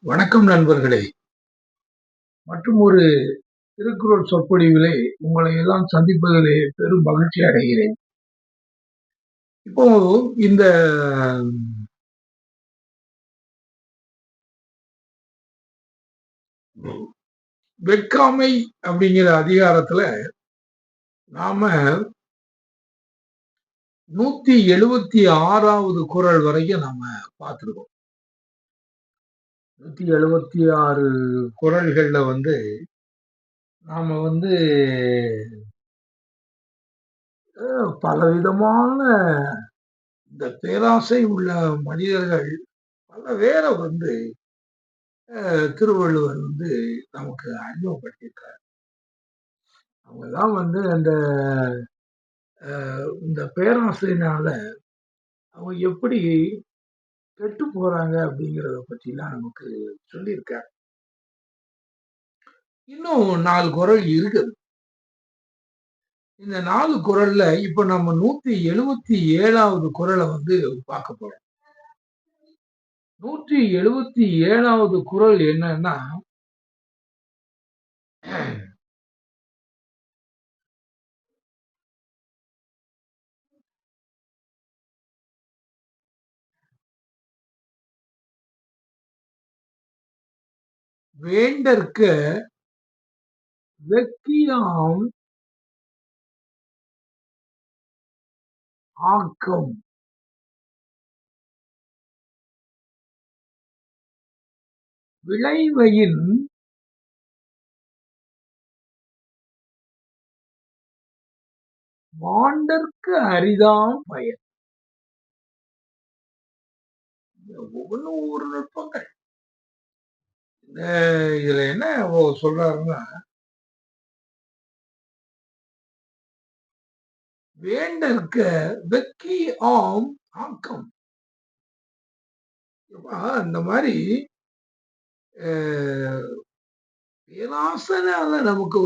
வணக்கம் நண்பர்களே! மற்றும் ஒரு திருக்குறள் சொற்பொழிவிலே உங்களை எல்லாம் சந்திப்பதிலே பெரும் மகிழ்ச்சி அடைகிறேன். இப்போ இந்த வெட்காமை அப்படிங்கிற அதிகாரத்துல நாம 176வது குறள் வரைக்கும் நாம பார்த்திருக்கோம். 176 குறள்கள்ல நாம பலவிதமான இந்த பேராசை உள்ள மனிதர்கள் பல பேர திருவள்ளுவர் நமக்கு அறிமுகப்படுத்தியிருக்கார். அவங்கலாம் அந்த இந்த பேராசையினால அவங்க எப்படி கெட்டு போறாங்க அப்படிங்கிறத பற்றிலாம் நமக்கு சொல்லியிருக்கார். இன்னும் 4 குறள் இருக்குது. இந்த 4 குறள்ல இப்ப நம்ம 177வது குறள பார்க்க போறோம். 177வது குறள் என்னன்னா, வேண்டற்க வெட்கியாம் ஆக்கம். விளைவயின் மாண்டற்கு அரிதாம் பயன். ஒவ்வொன்றும் ஒவ்வொரு நுட்பங்கள். இதுல என்ன சொல்றாருன்னா, வேண்டற்க வெக்கி ஆம் ஆக்கம். அந்த மாதிரி பேராசனால நமக்கு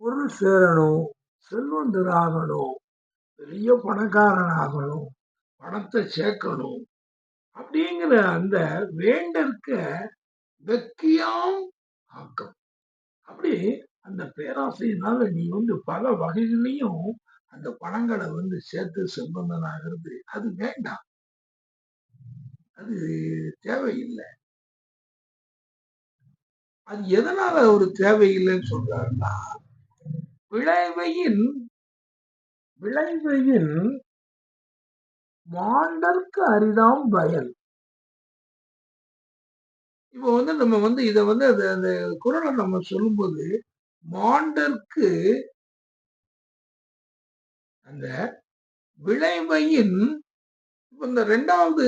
பொருள் சேரணும், செல்வந்தராகணும், பெரிய பணக்காரன் ஆகணும், பணத்தை சேர்க்கணும் அப்படிங்கிற அந்த வேண்டற்க வெக்கியாம் ஆக்கம். அப்படி அந்த பேராசையினால நீ பல வகைகளையும் அந்த பணங்களை சேர்த்து செல்வந்தனாகிறது அது வேண்டாம், அது தேவையில்லை. அது எதனால ஒரு தேவையில்லைன்னு சொல்றாருன்னா, விளைவையின் மாண்டற்கு அரிதாம் பயன். இப்போ நம்ம இத அந்த குறளை நம்ம சொல்லும்போது மாண்டற்கு அந்த விளைவையின் இந்த 2வது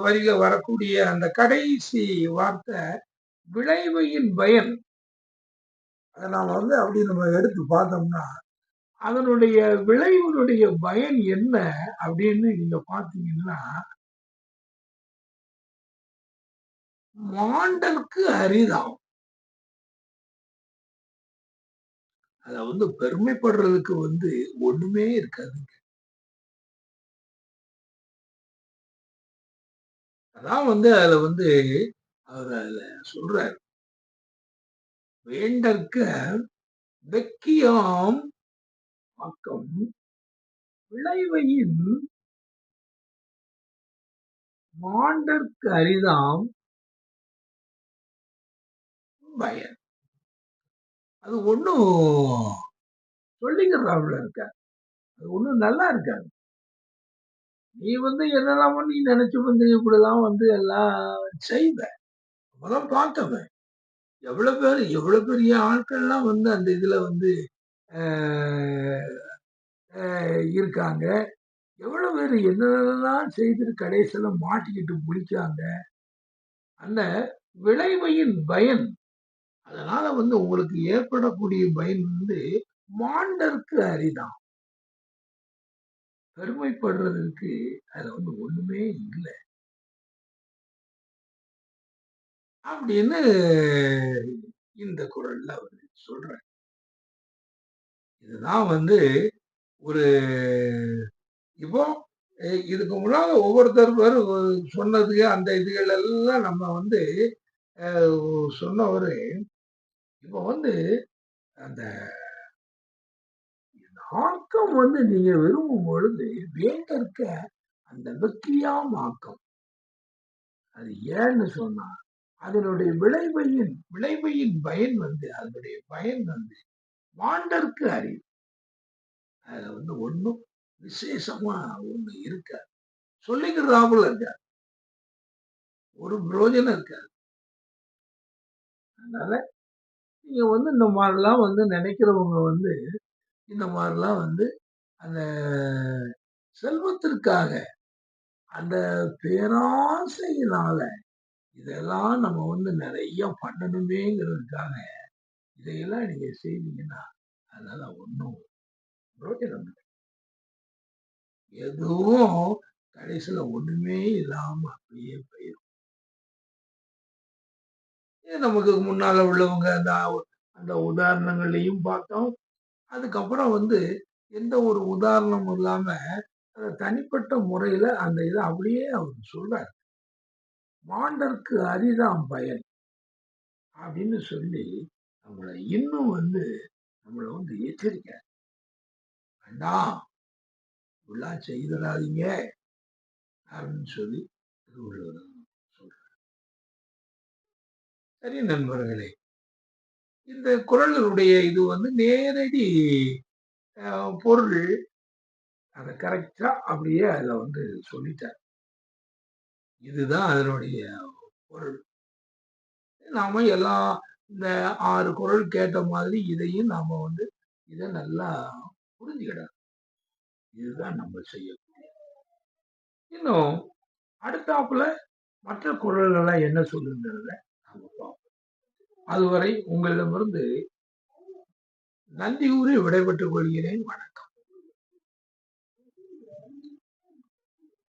வரியில வரக்கூடிய அந்த கடைசி வார்த்தை விளைவையின் பயன். அதை நாம அப்படி நம்ம எடுத்து பார்த்தோம்னா அதனுடைய விளைவினுடைய பயன் என்ன அப்படின்னு நீங்க பாத்தீங்கன்னா, மாண்டற்கு அரிதாம். அத பெருமைப்படுறதுக்கு ஒண்ணுமே இருக்காதுங்க. அதான் அதுல அவர் அதுல சொல்றார், வேண்டற்க வெக்கியாம் ஆக்கம் விளைவையின் மாண்டற்கு அரிதாம் பயன். அது ஒண்ணும் சொல்லிக்கிறாப்புல இருக்க, அது ஒண்ணும் நல்லா இருக்காது. நீ என்னெல்லாம் நீ நினைச்சு இப்படிலாம் எல்லாம் செய்வ. அப்பதான் பார்த்தவன் எவ்வளவு பெரிய ஆட்கள்லாம் அந்த இதுல இருக்காங்க. எவ்வளவு பேர் என்னென்னலாம் செய்துட்டு கடைசியில மாட்டிக்கிட்டு முடிக்காங்க. அந்த விளைவையின் பயன், அதனால உங்களுக்கு ஏற்படக்கூடிய பயன் மாண்டற்கு அரிதான். பெருமைப்படுறதற்கு அதுல ஒண்ணுமே இல்லை அப்படின்னு இந்த குறள்ல அவர் சொல்றார். இதுதான் ஒரு இப்போ இதுக்கு முன்னால ஒவ்வொருத்தர் சொன்னதுக்கு அந்த இதுகள் எல்லாம் நம்ம வந்து சொன்னவரு இப்ப வந்து அந்த ஆக்கம் வந்து நீங்க விரும்பும் பொழுது வேண்டற்க அந்த வெற்றியாம் ஆக்கம். அது ஏன்னு சொன்னா அதனுடைய விளைவையின் பயன் வந்து அதனுடைய பயன் வந்து மாண்டற்கு அறிவு. அதுல வந்து ஒண்ணும் விசேஷமா ஒண்ணு இருக்காது. சொல்லிக்கிறாப்புல இருக்காது. ஒரு பிரயோஜனம் இருக்காது. அதனால நீங்க வந்து இந்த மாதிரிலாம் வந்து நினைக்கிறவங்க வந்து இந்த மாதிரிலாம் வந்து அந்த செல்வத்திற்காக அந்த பேராசையினால இதெல்லாம் நம்ம வந்து நிறைய பண்ணணுமேங்கிறதுக்காக இதையெல்லாம் நீங்க செய்தீங்கன்னா அதனால ஒண்ணும் பிரயோஜனம் இல்லை. எதுவும் கடைசியில ஒண்ணுமே இல்லாம அப்படியே போயிடும். நமக்கு முன்னால உள்ளவங்க அந்த அந்த உதாரணங்களையும் பார்த்தோம். அதுக்கப்புறம் வந்து எந்த ஒரு உதாரணமும் இல்லாம தனிப்பட்ட முறையில அந்த இதை அப்படியே அவர் சொல்றார். மாண்டற்கு அரிதாம் பயன் அப்படின்னு சொல்லி நம்மளை இன்னும் வந்து நம்மளை வந்து எச்சரிக்க வேண்டாம், இப்படிலாம் செய்திடாதீங்க அப்படின்னு சொல்லி திருவள்ளுவர் சொல்றார். சரி நண்பர்களே, இந்த குறளுடைய இது வந்து நேரடி பொருள் அதை கரெக்டா அப்படியே அதுல வந்து சொல்லிட்டார். இதுதான் அதனுடைய பொருள். நாம எல்லாம் இந்த 6 குறள் கேட்ட மாதிரி இதையும் நாம வந்து இதை நல்லா புரிஞ்சுக்கிடணும். இதுதான் நம்ம செய்யக்கூடிய. இன்னும் அடுத்தாப்புல மற்ற குறள்கள்லாம் என்ன சொல்லுங்கிறத நாம பார்ப்போம். அதுவரை உங்களிடமிருந்து நன்றி கூறி விடைபெற்றுக் கொள்கிறேன். வணக்கம்.